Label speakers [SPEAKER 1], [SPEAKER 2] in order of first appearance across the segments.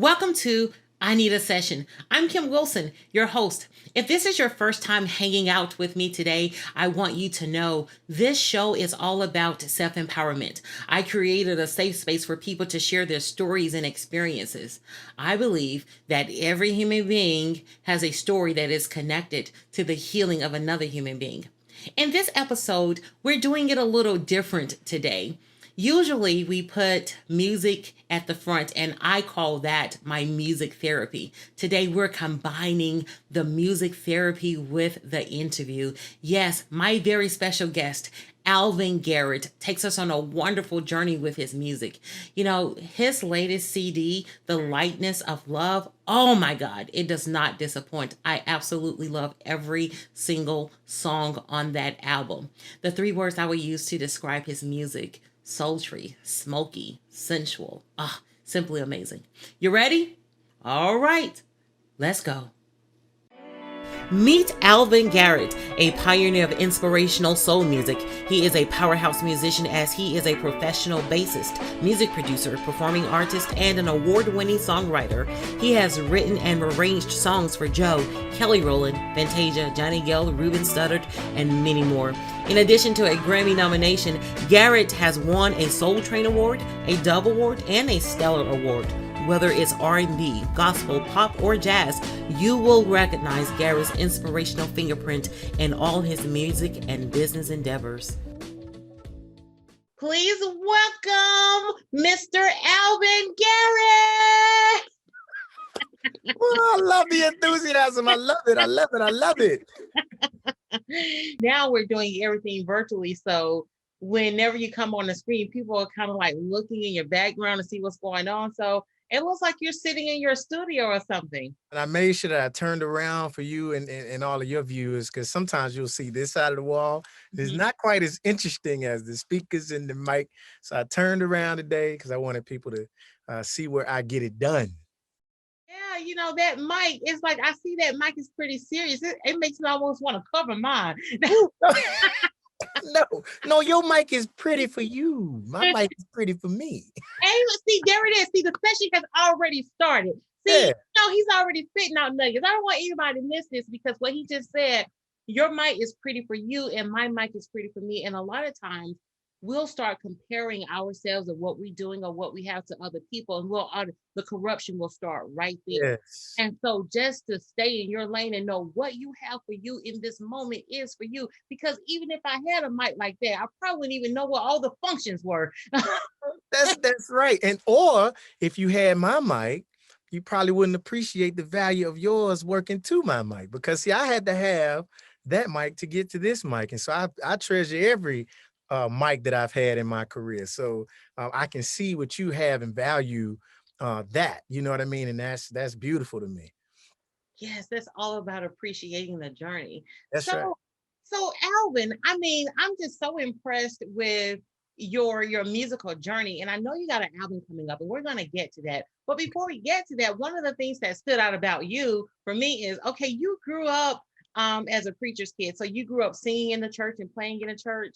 [SPEAKER 1] Welcome to I Need a Session. I'm Kim Wilson, your host. If this is your first time hanging out with me today, I want you to know this show is all about self empowerment. I created a safe space for people to share their stories and experiences. I believe that every human being has a story that is connected to the healing of another human being. In this episode, we're doing it a little different today. Usually, we put music at the front, and I call that my music therapy. Today, we're combining the music therapy with the interview. Yes, my very special guest, Alvin Garrett, takes us on a wonderful journey with his music. You know, his latest CD, The Lightness of Love, oh my God, it does not disappoint. I absolutely love every single song on that album. The three words I would use to describe his music: sultry, smoky, sensual. Ah, simply amazing. You ready? All right, let's go. Meet Alvin Garrett, a pioneer of inspirational soul music. He is a powerhouse musician as he is a professional bassist, music producer, performing artist, and an award-winning songwriter. He has written and arranged songs for Joe, Kelly Rowland, Fantasia, Johnny Gill, Ruben Studdard, and many more. In addition to a Grammy nomination, Garrett has won a Soul Train Award, a Dove Award, and a Stellar Award. Whether it's R&B, gospel, pop, or jazz, you will recognize Garrett's inspirational fingerprint in all his music and business endeavors. Please welcome Mr. Alvin Garrett.
[SPEAKER 2] Oh, I love the enthusiasm. I love it. I love it. I love it.
[SPEAKER 1] Now we're doing everything virtually, so whenever you come on the screen, people are kind of like looking in your background to see what's going on. So it looks like you're sitting in your studio or something.
[SPEAKER 2] And I made sure that I turned around for you and all of your viewers, because sometimes you'll see this side of the wall. It's not quite as interesting as the speakers and the mic. So I turned around today because I wanted people to see where I get it done.
[SPEAKER 1] Yeah, you know, that mic, it's like I see that mic is pretty serious. It makes me almost want to cover mine.
[SPEAKER 2] No, your mic is pretty for you. My mic is pretty for me.
[SPEAKER 1] Hey, see, there it is. See, the session has already started. See,
[SPEAKER 2] Yeah.
[SPEAKER 1] no, he's already spitting out nuggets. I don't want anybody to miss this because what he just said, your mic is pretty for you and my mic is pretty for me. And a lot of times we'll start comparing ourselves of what we're doing or what we have to other people, and the corruption will start right there.
[SPEAKER 2] Yes.
[SPEAKER 1] And so just to stay in your lane and know what you have for you in this moment is for you. Because even if I had a mic like that, I probably wouldn't even know what all the functions were.
[SPEAKER 2] That's right. And or if you had my mic, you probably wouldn't appreciate the value of yours working to my mic, because see, I had to have that mic to get to this mic. And so I treasure every mic that I've had in my career. So I can see what you have and value that, you know what I mean? And that's beautiful to me.
[SPEAKER 1] Yes, that's all about appreciating the journey.
[SPEAKER 2] That's right.
[SPEAKER 1] So Alvin, I mean, I'm just so impressed with your musical journey, and I know you got an album coming up, and we're gonna get to that. But before we get to that, one of the things that stood out about you for me is, okay, you grew up as a preacher's kid, so you grew up singing in the church and playing in the church.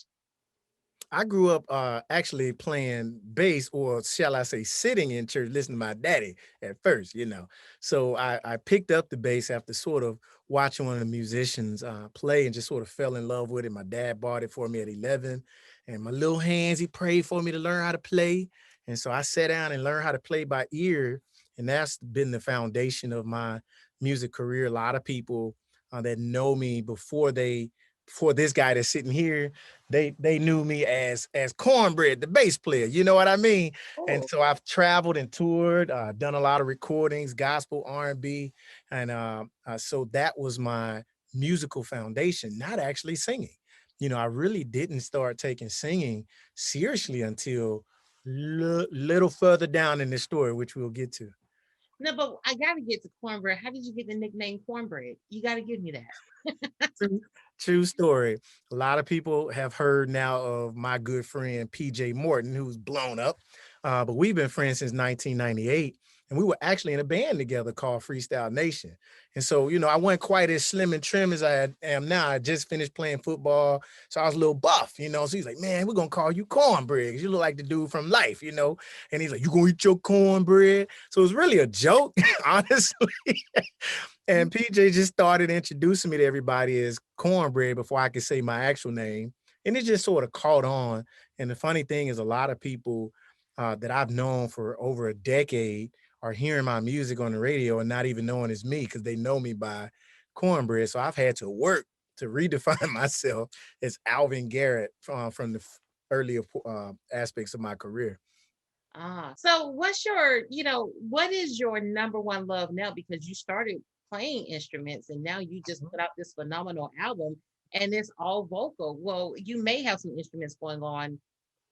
[SPEAKER 2] I grew up actually playing bass, or shall I say, sitting in church, listening to my daddy at first, you know. So I picked up the bass after sort of watching one of the musicians play, and just sort of fell in love with it. My dad bought it for me at 11, and my little hands, he prayed for me to learn how to play. And so I sat down and learned how to play by ear, and that's been the foundation of my music career. A lot of people that know me before this guy that's sitting here, they knew me as Cornbread, the bass player. You know what I mean? And
[SPEAKER 1] Oh,
[SPEAKER 2] so I've traveled and toured, done a lot of recordings, gospel, R&B, and so that was my musical foundation. Not actually singing. You know, I really didn't start taking singing seriously until little further down in the story, which we'll get to.
[SPEAKER 1] no, but I gotta get to cornbread. How did you get the nickname cornbread? You gotta give me that.
[SPEAKER 2] True, true story. A lot of people have heard now of my good friend PJ Morton, who's blown up. But we've been friends since 1998. and we were actually in a band together called Freestyle Nation. And so, I wasn't quite as slim and trim as am now. I just finished playing football, so I was a little buff, So he's like, "Man, we're gonna call you Cornbread, 'cause you look like the dude from Life. And he's like, "You gonna eat your cornbread?" So it was really a joke, honestly. And PJ just started introducing me to everybody as Cornbread before I could say my actual name. And it just sort of caught on. And the funny thing is, a lot of people that I've known for over a decade are hearing my music on the radio and not even knowing it's me because they know me by Cornbread. So I've had to work to redefine myself as Alvin Garrett from the earlier aspects of my career.
[SPEAKER 1] So what's your, what is your number one love now? Because you started playing instruments and now you just put out this phenomenal album and it's all vocal. Well, you may have some instruments going on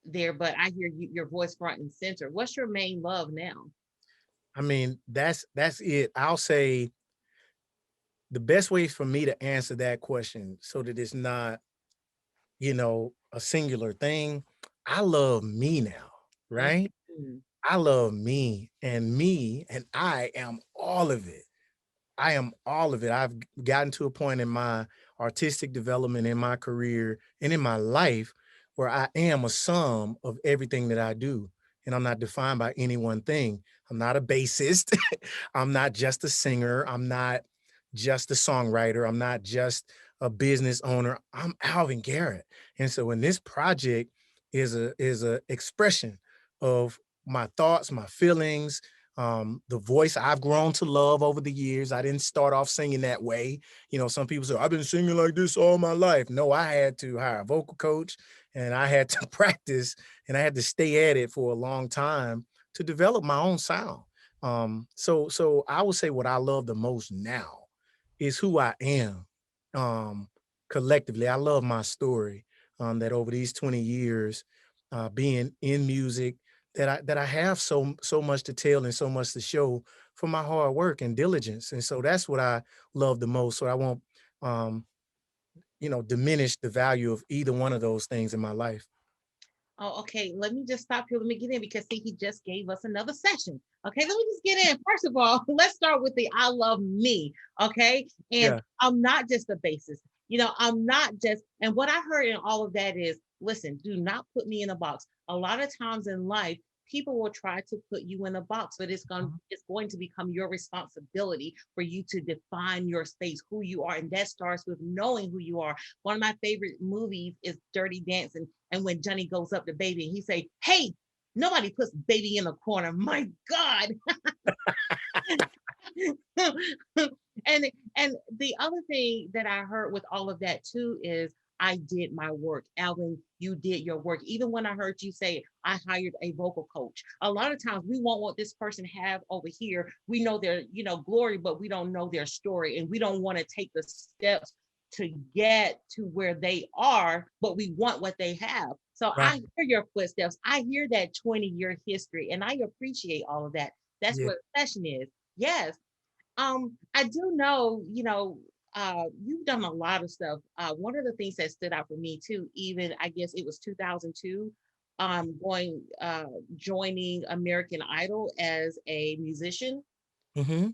[SPEAKER 1] there, but I hear your voice front and center. What's your main love now?
[SPEAKER 2] I mean, that's it. I'll say the best way for me to answer that question so that it's not, a singular thing. I love me now, right?
[SPEAKER 1] Mhm.
[SPEAKER 2] I love me, and I am all of it. I am all of it. I've gotten to a point in my artistic development, in my career, and in my life where I am a sum of everything that I do. And I'm not defined by any one thing. I'm not a bassist. I'm not just a singer. I'm not just a songwriter. I'm not just a business owner. I'm Alvin Garrett. And so when this project is a expression of my thoughts, my feelings, the voice I've grown to love over the years. I didn't start off singing that way. Some people say, I've been singing like this all my life. No, I had to hire a vocal coach and I had to practice and I had to stay at it for a long time to develop my own sound. So I would say what I love the most now is who I am. Um, Collectively, I love my story. That over these 20 years, being in music, that I have so much to tell and so much to show for my hard work and diligence. And so that's what I love the most. So I won't um, diminish the value of either one of those things in my life.
[SPEAKER 1] Oh, okay. Let me just stop here. Let me get in because see, he just gave us another session. Okay, let me just get in. First of all, let's start with the I love me. Okay. And
[SPEAKER 2] Yeah.
[SPEAKER 1] I'm not just a bassist. I'm not just, and what I heard in all of that is listen, do not put me in a box. A lot of times in life, people will try to put you in a box, but it's going to become your responsibility for you to define your space, who you are. And that starts with knowing who you are. One of my favorite movies is Dirty Dancing. And when Johnny goes up to Baby and he say, "Hey, nobody puts Baby in a corner." My God. and the other thing that I heard with all of that too is I did my work. Alvin, you did your work. Even when I heard you say I hired a vocal coach, a lot of times we want what this person have over here. We know their, glory, but we don't know their story, and we don't want to take the steps to get to where they are, but we want what they have. So I
[SPEAKER 2] Right.
[SPEAKER 1] hear your footsteps. I hear that 20-year history, and I appreciate all of that. That's
[SPEAKER 2] Yeah.
[SPEAKER 1] what session is. Yes. I do know, you've done a lot of stuff. One of the things that stood out for me too, even I guess it was 2002, joining American Idol as a musician.
[SPEAKER 2] Hmm.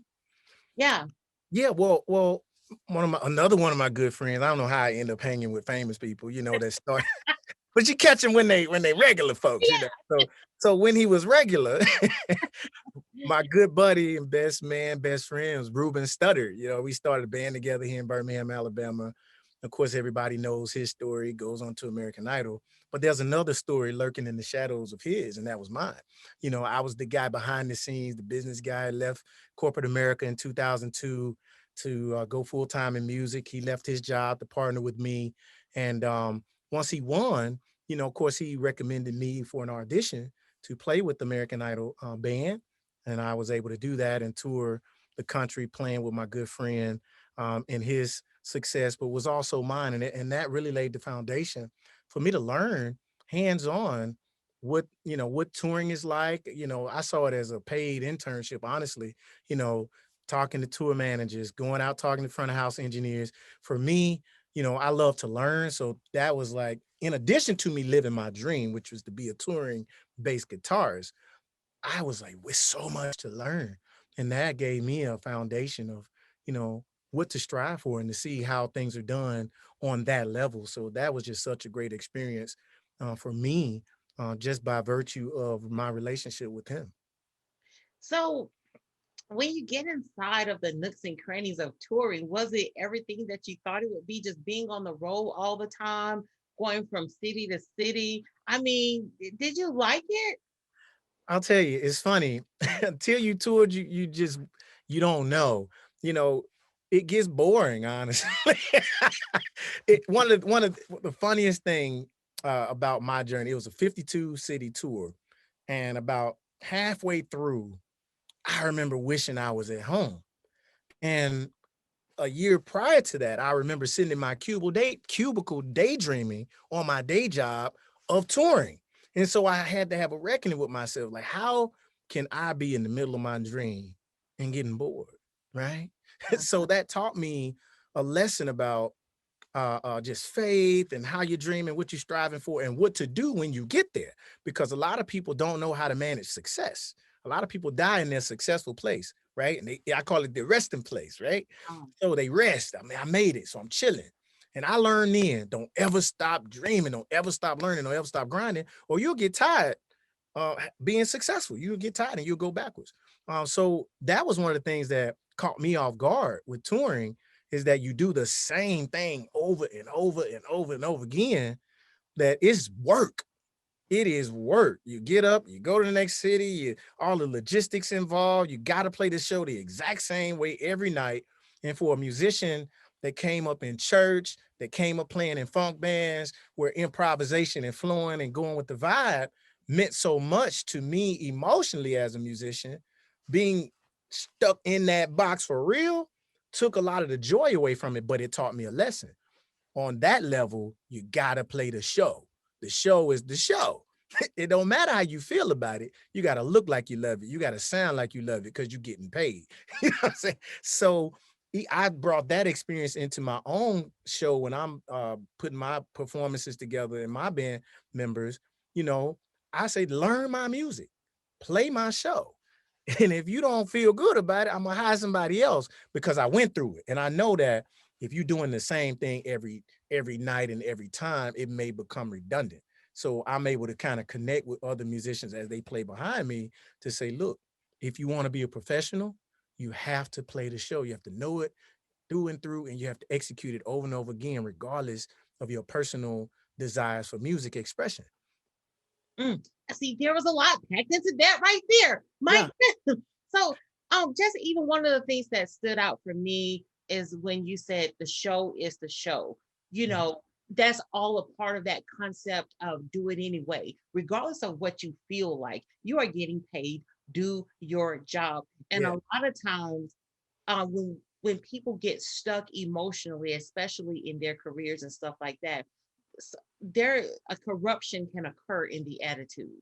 [SPEAKER 1] Yeah.
[SPEAKER 2] Yeah. Well, another one of my good friends. I don't know how I end up hanging with famous people. That start. But you catch them when they regular folks. So when he was regular, my good buddy and best man, best friend was Ruben Studdard. We started a band together here in Birmingham, Alabama. Of course, everybody knows his story, goes on to American Idol. But there's another story lurking in the shadows of his, and that was mine. I was the guy behind the scenes, the business guy, left corporate America in 2002 to go full time in music. He left his job to partner with me. And once he won, of course, he recommended me for an audition to play with the American Idol band, and I was able to do that and tour the country playing with my good friend and his success, but was also mine. And that really laid the foundation for me to learn hands-on what touring is like. I saw it as a paid internship, honestly, you know, talking to tour managers, going out talking to front of house engineers. For me, I love to learn. So that was like, in addition to me living my dream, which was to be a touring bass guitarist, I was like, with so much to learn. And that gave me a foundation of, you know, what to strive for and to see how things are done on that level. So that was just such a great experience for me, just by virtue of my relationship with him.
[SPEAKER 1] So when you get inside of the nooks and crannies of touring, was it everything that you thought it would be, just being on the road all the time, going from city to city? I mean, did you like it?
[SPEAKER 2] I'll tell you, it's funny. Until you toured, you just you don't know. You know, it gets boring, honestly. One of the funniest thing about my journey, it was a 52 city tour, and about halfway through, I remember wishing I was at home. And a year prior to that, I remember sitting in my cubicle daydreaming on my day job of touring. And so I had to have a reckoning with myself. Like, how can I be in the middle of my dream and getting bored? Right. So that taught me a lesson about just faith and how you're dreaming, what you're striving for, and what to do when you get there. Because a lot of people don't know how to manage success. A lot of people die in their successful place, right? And I call it the resting place, right?
[SPEAKER 1] Um,
[SPEAKER 2] So they rest. I mean, I made it, so I'm chilling. And I learned then, don't ever stop dreaming, don't ever stop learning, don't ever stop grinding, or you'll get tired being successful. You'll get tired and you'll go backwards. So that was one of the things that caught me off guard with touring is that you do the same thing over and over and over and over again, that it's work. It is work. You get up, you go to the next city, all the logistics involved. You got to play the show the exact same way every night. And for a musician that came up in church, that came up playing in funk bands, where improvisation and flowing and going with the vibe meant so much to me emotionally as a musician, being stuck in that box for real took a lot of the joy away from it, but it taught me a lesson. On that level, you gotta play the show. The show is the show. It don't matter how you feel about it. You gotta look like you love it. You gotta sound like you love it because you're getting paid. You know what I'm saying? So I brought that experience into my own show when I'm putting my performances together and my band members. You know, I say, learn my music, play my show. And if you don't feel good about it, I'm gonna hire somebody else because I went through it. And I know that if you're doing the same thing every night and every time, it may become redundant. So I'm able to kind of connect with other musicians as they play behind me to say, look, if you want to be a professional, you have to play the show. You have to know it through and through, and you have to execute it over and over again, regardless of your personal desires for music expression.
[SPEAKER 1] mm. See, there was a lot packed into that right there. My
[SPEAKER 2] Yeah.
[SPEAKER 1] so just even one of the things that stood out for me is when you said the show is the show. You
[SPEAKER 2] Mhm.
[SPEAKER 1] know, that's all a part of that concept of do it anyway, regardless of what you feel like. You are getting paid, do your job. And a
[SPEAKER 2] Yeah.
[SPEAKER 1] lot of times when people get stuck emotionally, especially in their careers and stuff like that, there a corruption can occur in the attitude.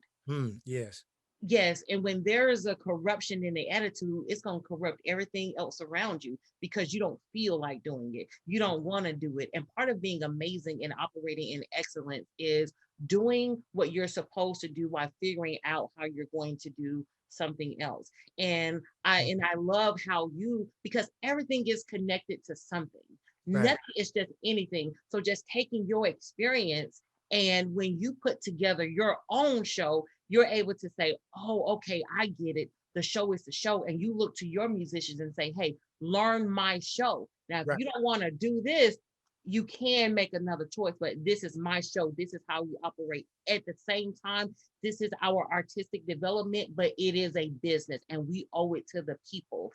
[SPEAKER 2] Yes.
[SPEAKER 1] Yes, and when there is a corruption in the attitude, it's going to corrupt everything else around you because you don't feel like doing it. You don't want to do it. And part of being amazing and operating in excellence is doing what you're supposed to do while figuring out how you're going to do something else. And I love how you, because everything is connected to something.
[SPEAKER 2] Right.
[SPEAKER 1] Nothing is just anything. So just taking your experience, and when you put together your own show, you're able to say, oh, okay, I get it. The show is the show. And you look to your musicians and say, hey, learn my show. Now, if
[SPEAKER 2] Right.
[SPEAKER 1] you don't want to do this, you can make another choice, but this is my show. This is how we operate. At the same time, this is our artistic development, but it is a business and we owe it to the people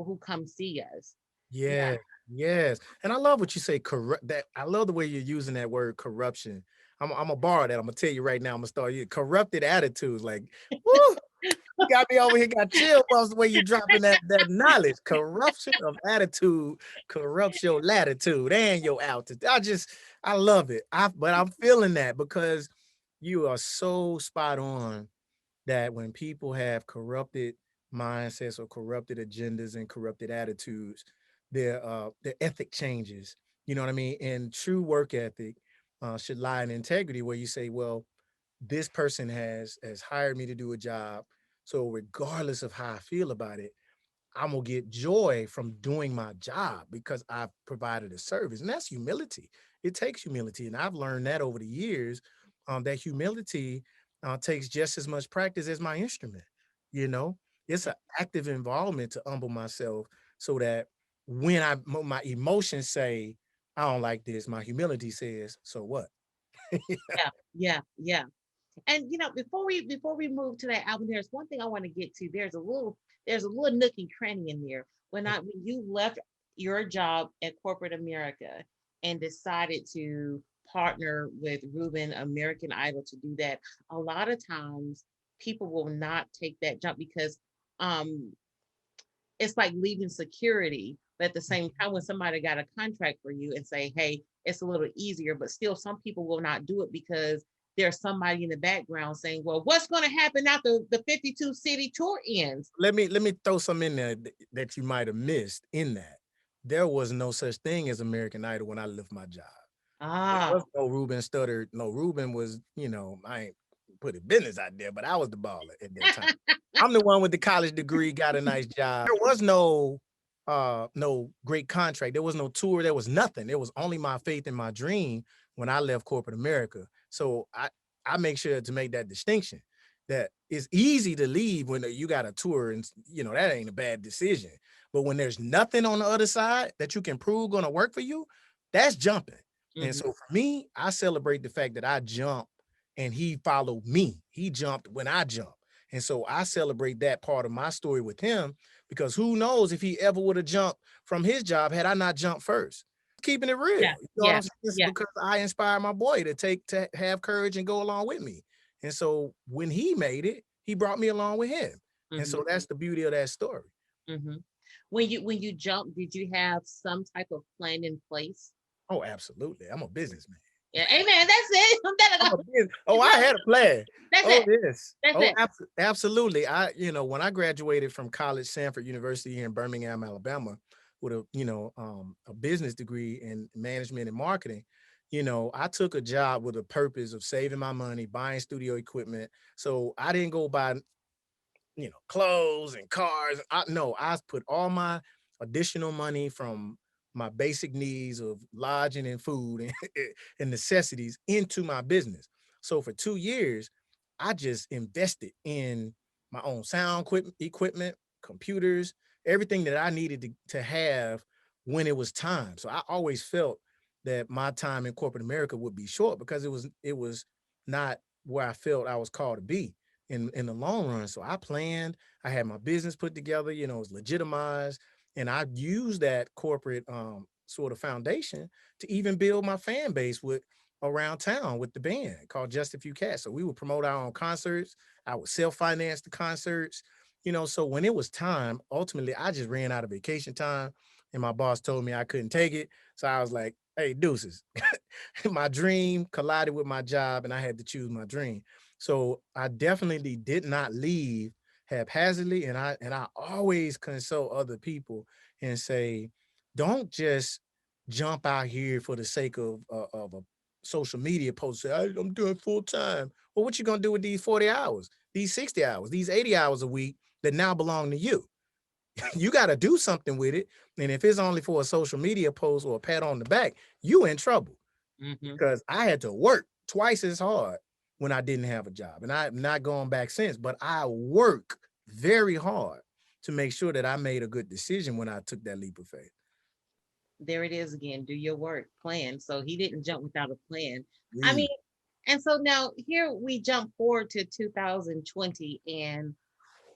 [SPEAKER 1] who come see us. Yeah.
[SPEAKER 2] Yeah, yes, and I love what you say, corrupt that I love the way you're using that word corruption. I'm a borrow that. Imma tell you right now, Imma start you corrupted attitudes, like, woo, you got me over here, got chill bumps the way you dropping that knowledge. Corruption of attitude corrupts your latitude and your altitude. I love it. But I'm feeling that because you are so spot on that when people have corrupted mindsets or corrupted agendas and corrupted attitudes, their ethic changes. You know what I mean? And true work ethic should lie in integrity, where you say, well, this person has hired me to do a job, So regardless of how I feel about it, I'm gonna get joy from doing my job because I've provided a service, and that's humility. It takes humility, and I've learned that over the years. That humility takes just as much practice as my instrument. You know, it's an active involvement to humble myself, so that when my emotions say I don't like this, my humility says, so what?
[SPEAKER 1] Yeah, yeah, yeah. And before we move to that album, there's one thing I want to get to. There's a little nook and cranny in there. When you left your job at corporate America and decided to partner with Ruben American Idol to do that, a lot of times people will not take that jump because um it's like leaving security. But at the same time, when somebody got a contract for you and say, hey, it's a little easier, but still some people will not do it because there's somebody in the background saying, well, what's going to happen after the 52 city tour ends?
[SPEAKER 2] Let me throw some in there that you might have missed in that. There was no such thing as American Idol when I left my job. There was
[SPEAKER 1] Ah,
[SPEAKER 2] no Ruben Studdard. No, Ruben was, I ain't put a business out there, but I was the baller at that time. I'm the one with the college degree, got a nice job. There was no great contract. There was no tour. There was nothing. There was only my faith and my dream when I left corporate America. So I make sure to make that distinction that it's easy to leave when you got a tour and that ain't a bad decision. But when there's nothing on the other side that you can prove gonna work for you, that's jumping. And
[SPEAKER 1] mhm,
[SPEAKER 2] so for me, I celebrate the fact that I jumped and he followed me. He jumped when I jumped. And so I celebrate that part of my story with him because who knows if he ever would have jumped from his job had I not jumped first. Keeping it
[SPEAKER 1] yeah,
[SPEAKER 2] real. You know what
[SPEAKER 1] yeah,
[SPEAKER 2] I'm saying? It's
[SPEAKER 1] yeah,
[SPEAKER 2] because I inspired my boy to have courage and go along with me. And so when he made it, he brought me along with him. And
[SPEAKER 1] hmm
[SPEAKER 2] so that's the beauty of that story.
[SPEAKER 1] hmm when you jumped, did you have some type of plan in place?
[SPEAKER 2] Oh, absolutely. I'm a businessman.
[SPEAKER 1] Yeah, amen. That's it.
[SPEAKER 2] I'm a business. Oh,
[SPEAKER 1] It's
[SPEAKER 2] I
[SPEAKER 1] all-
[SPEAKER 2] had a plan.
[SPEAKER 1] that's
[SPEAKER 2] Oh,
[SPEAKER 1] it.
[SPEAKER 2] yes.
[SPEAKER 1] That's
[SPEAKER 2] Oh,
[SPEAKER 1] it.
[SPEAKER 2] absolutely. When I graduated from college, Sanford University here in Birmingham, Alabama, with a business degree in management and marketing, I took a job with a purpose of saving my money, buying studio equipment. So I didn't go buy clothes and cars. I put all my additional money from my basic needs of lodging and food and necessities into my business. So for 2 years, I just invested in my own sound equipment, computers, everything that I needed to have when it was time. So I always felt that my time in corporate America would be short because it was not where I felt I was called to be in the long run. So I planned, I had my business put together, it was legitimized, and I used that corporate sort of foundation to even build my fan base with around town with the band called Just a Few Cats. So we would promote our own concerts. I would self-finance the concerts. So when it was time, ultimately I just ran out of vacation time and my boss told me I couldn't take it. So I was like, hey, deuces. My dream collided with my job and I had to choose my dream. So I definitely did not leave haphazardly, and I always consult other people and say, don't just jump out here for the sake of a social media post. Say, I'm doing full time. Well, what you gonna do with these 40 hours, these 60 hours, these 80 hours a week that now belong to you? You got to do something with it. And if it's only for a social media post or a pat on the back, you in trouble
[SPEAKER 1] Hmm
[SPEAKER 2] because I had to work twice as hard when I didn't have a job. And I've not gone back since, but I work very hard to make sure that I made a good decision when I took that leap of faith.
[SPEAKER 1] There it is again. Do your work, plan. So he didn't jump without a plan. I mean,
[SPEAKER 2] Read.
[SPEAKER 1] and so now here we jump forward to 2020, and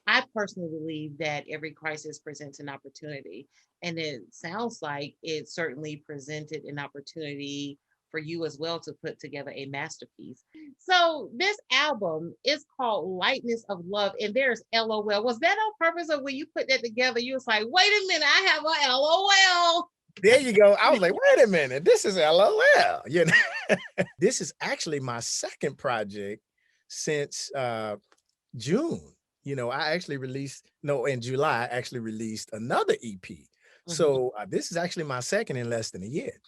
[SPEAKER 1] I personally believe that every crisis presents an opportunity. And it sounds like it certainly presented an opportunity for you as well to put together a masterpiece. So this album is called Lightness of Love, and there's LOL. Was that on purpose, or when you put that together, you was like, wait a minute, I have a LOL?
[SPEAKER 2] There you go. I was like, wait a minute, this is LOL. This is actually my second project since June. I actually released, no, in July, I actually released another EP.
[SPEAKER 1] Mhm.
[SPEAKER 2] So this is actually my second in less than a year.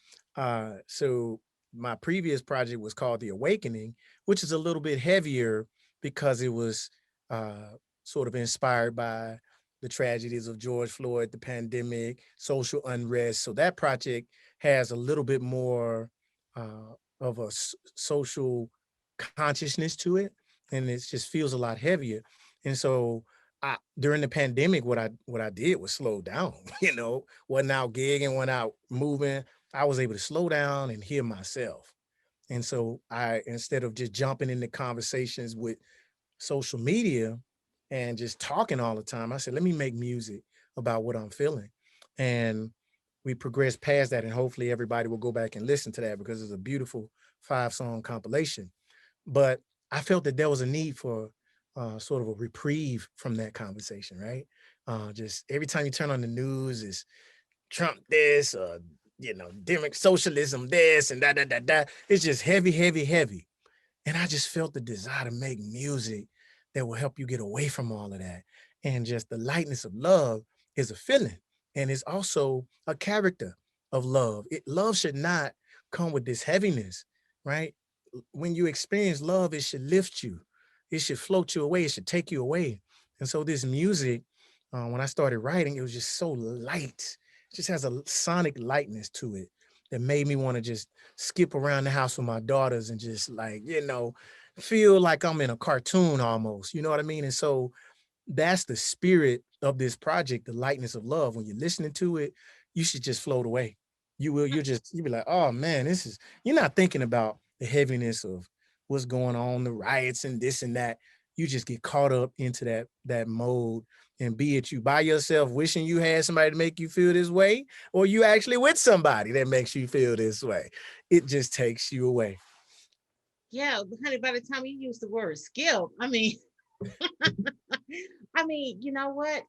[SPEAKER 2] So my previous project was called The Awakening, which is a little bit heavier because it was sort of inspired by the tragedies of George Floyd, the pandemic, social unrest. So that project has a little bit more of a social consciousness to it, and it just feels a lot heavier. And so during the pandemic, what I did was slow down. Wasn't out gigging, wasn't out moving. I was able to slow down and hear myself. And so I, instead of just jumping into conversations with social media and just talking all the time, I said, let me make music about what I'm feeling. And we progressed past that, and hopefully everybody will go back and listen to that because it's a beautiful 5-song compilation. But I felt that there was a need for sort of a reprieve from that conversation, right? Just every time you turn on the news, is Trump this, socialism this, and da. It's just heavy, heavy, heavy. And I just felt the desire to make music that will help you get away from all of that. And just the lightness of love is a feeling. And it's also a character of love. Love should not come with this heaviness, right? When you experience love, it should lift you. It should float you away. It should take you away. And so this music, when I started writing, it was just so light. It just has a sonic lightness to it that made me want to just skip around the house with my daughters and just like, feel like I'm in a cartoon almost. You know what I mean? And so that's the spirit of this project, the lightness of love. When you're listening to it, you should just float away. You'll be like, oh man, you're not thinking about the heaviness of what's going on, the riots and this and that. You just get caught up into that mode, and be it you by yourself wishing you had somebody to make you feel this way, or you actually with somebody that makes you feel this way. It just takes you away.
[SPEAKER 1] Yeah, honey, by the time you use the word skill, you know what?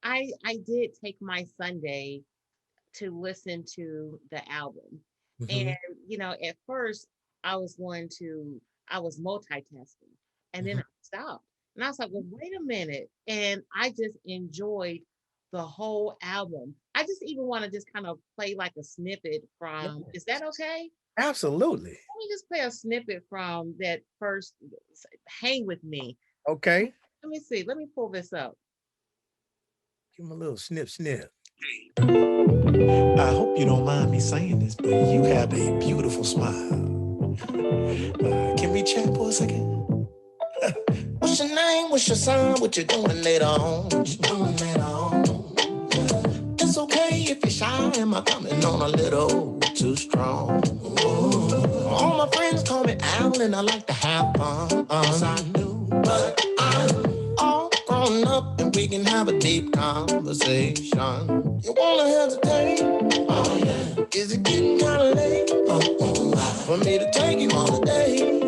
[SPEAKER 1] I did take my Sunday to listen to the album. And
[SPEAKER 2] Mhm,
[SPEAKER 1] at first I was going to I was multitasking, and then
[SPEAKER 2] mhm.
[SPEAKER 1] I stopped. And I was like, well, wait a minute. And I just enjoyed the whole album. I just even want to just kind of play like a snippet from, is that okay?
[SPEAKER 2] Absolutely.
[SPEAKER 1] Let me just play a snippet from that first Hang With Me.
[SPEAKER 2] Okay.
[SPEAKER 1] Let me see. Let me pull this up.
[SPEAKER 2] Give him a little snip, snip.
[SPEAKER 3] I hope you don't mind me saying this, but you have a beautiful smile. Can we chat for a second? What's your name? What's your sign? What you doing later on? What you doing later on? It's okay if you're shy. Am I coming on a little too strong? Ooh. All my friends call me Al, and I like to have fun. Yes, I do, but I'm all grown up, and we can have a deep conversation. You wanna hesitate? Oh yeah. Is it getting kinda late? For me to take you on a date?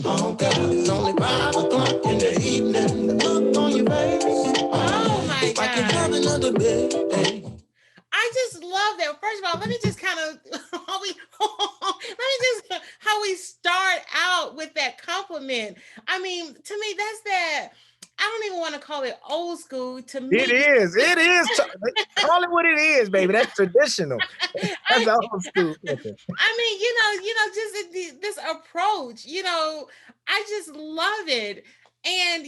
[SPEAKER 3] Oh God, it's only 5 o'clock in the evening. The look on your face,
[SPEAKER 1] Oh my
[SPEAKER 3] it's like you're
[SPEAKER 1] God.
[SPEAKER 3] having another day.
[SPEAKER 1] I just love that. First of all, let me just kind of how we let me just how we start out with that compliment. To me, that's that. I don't even want to call it old school. To
[SPEAKER 2] It
[SPEAKER 1] me,
[SPEAKER 2] is. It is. Call it what it is, baby. That's traditional. That's
[SPEAKER 1] I,
[SPEAKER 2] old school thinking.
[SPEAKER 1] just this approach. I just love it. And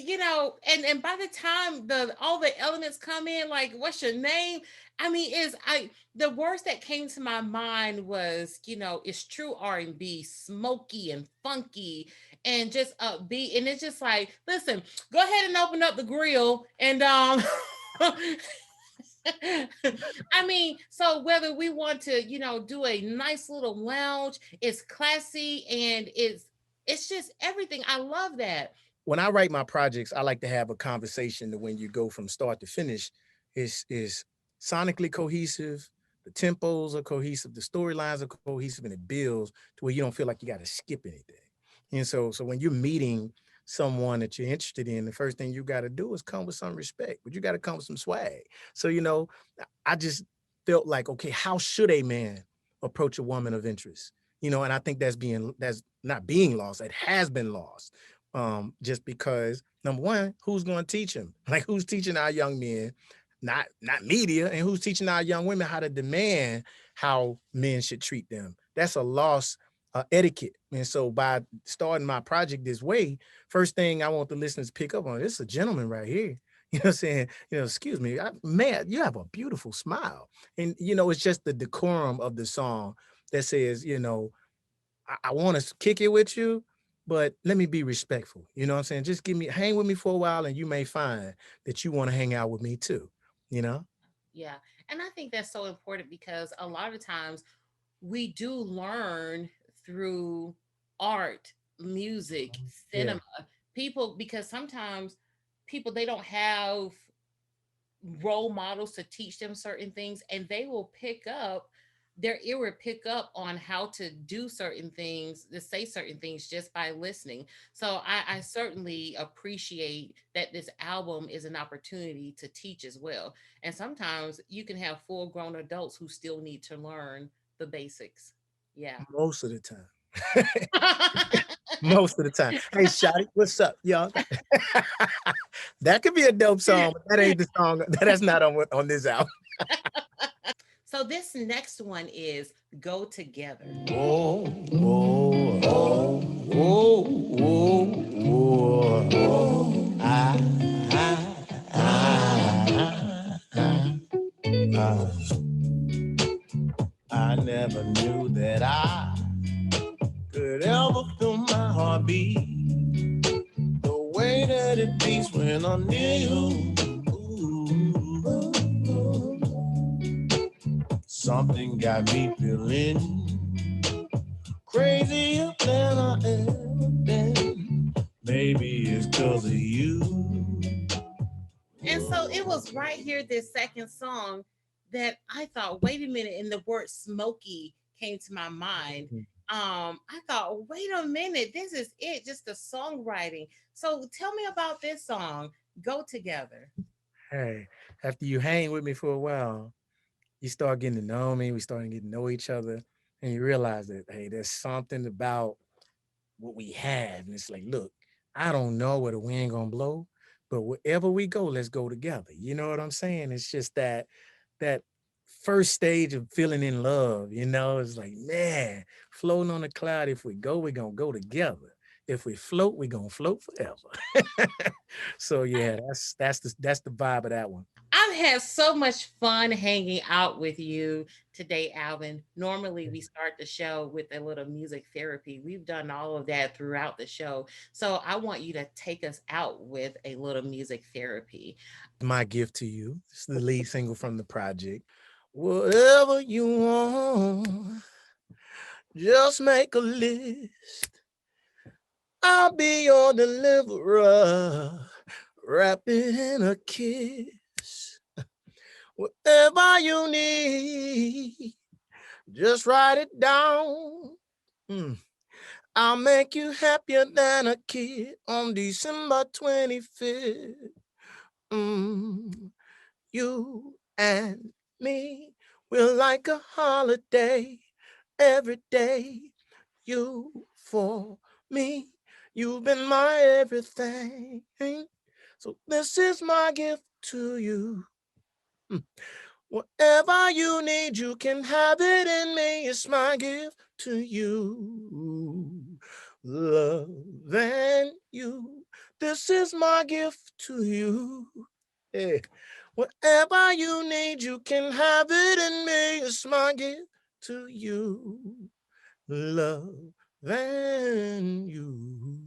[SPEAKER 1] and by the time the all the elements come in, like what's your name? Is I the words that came to my mind was, it's true R&B, smoky and funky and just upbeat. And it's just like, listen, go ahead and open up the grill and so whether we want to, do a nice little lounge, it's classy and it's just everything. I love that.
[SPEAKER 2] When I write my projects, I like to have a conversation that when you go from start to finish, is sonically cohesive. The tempos are cohesive. The storylines are cohesive, and it builds to where you don't feel like you got to skip anything. And so when you're meeting someone that you're interested in, the first thing you got to do is come with some respect, but you got to come with some swag. So I just felt like, okay, how should a man approach a woman of interest? And I think that's not being lost. It has been lost. Just because number one, who's going to teach him? Like who's teaching our young men, not media, and who's teaching our young women how to demand how men should treat them? That's a lost etiquette. And so by starting my project this way, first thing I want the listeners to pick up on, this is a gentleman right here. You know what I'm saying? Excuse me, man, you have a beautiful smile. And, it's just the decorum of the song that says, I want to kick it with you, but let me be respectful. You know what I'm saying? Just hang with me for a while, and you may find that you want to hang out with me too. You know?
[SPEAKER 1] Yeah. And I think that's so important because a lot of times we do learn through art, music,
[SPEAKER 2] Yeah.
[SPEAKER 1] cinema. People, because sometimes people, they don't have role models to teach them certain things, and they will pick up, their ear will pick up on how to do certain things, to say certain things just by listening. So I certainly appreciate that this album is an opportunity to teach as well. And sometimes you can have full grown adults who still need to learn the basics. Yeah.
[SPEAKER 2] Most of the time. Most of the time. Hey, Shotty, what's up, y'all? That could be a dope song, but that ain't the song. That's not on this album.
[SPEAKER 1] So this next one is Go Together.
[SPEAKER 3] Whoa, whoa, oh, whoa, whoa, whoa, whoa. I never knew that I could ever feel my heart beat the way that it beats when I'm near you. Ooh. Something got me feeling crazier than I ever been. Maybe it's 'cause of you.
[SPEAKER 1] And so it was right here, this second song, that I thought, wait a minute, and the word smoky came to my mind. I thought, wait a minute, this is it, just the songwriting. So tell me about this song, Go Together.
[SPEAKER 2] Hey, after you hang with me for a while, you start getting to know me. We starting to get to know each other, and you realize that hey, there's something about what we have, and it's like, look, I don't know where the wind gonna blow, but wherever we go, let's go together. You know what I'm saying? It's just that first stage of feeling in love. It's like, man, floating on a cloud. If we go, we're gonna go together. If we float, we're gonna float forever. So yeah, that's the vibe of that one.
[SPEAKER 1] I've had so much fun hanging out with you today, Alvin. Normally, we start the show with a little music therapy. We've done all of that throughout the show. So I want you to take us out with a little music therapy.
[SPEAKER 2] My gift to you. It's the lead single from the project. Whatever you want, just make a list. I'll be your deliverer. Wrap it in a kiss. Whatever you need, just write it down. Mm. I'll make you happier than a kid on December 25th. Mm. You and me, we're like a holiday every day. You for me, you've been my everything. So this is my gift to you. Mm. Whatever you need, you can have it in me. It's my gift to you. Love and you. This is my gift to you. Hey. Whatever you need, you can have it in me. It's my gift to you. Love and you.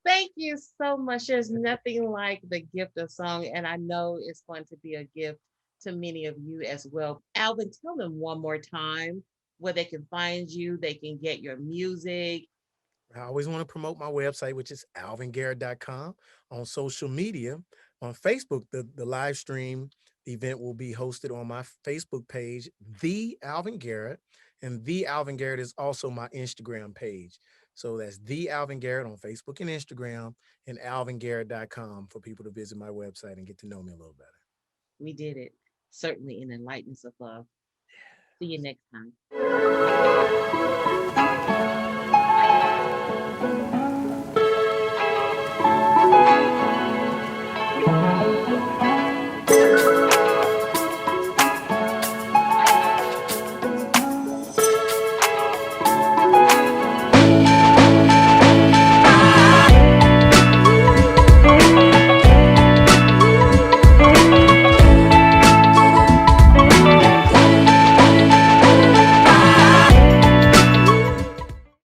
[SPEAKER 1] Thank you so much. There's nothing like the gift of song, and I know it's going to be a gift to many of you as well. Alvin, tell them one more time where they can find you, they can get your music.
[SPEAKER 2] I always want to promote my website, which is alvingarrett.com. On social media, on Facebook, the live stream event will be hosted on my Facebook page, The Alvin Garrett. And The Alvin Garrett is also my Instagram page. So that's The Alvin Garrett on Facebook and Instagram, and alvingarrett.com for people to visit my website and get to know me a little better.
[SPEAKER 1] We did it, certainly in the lightness of love. See you next time.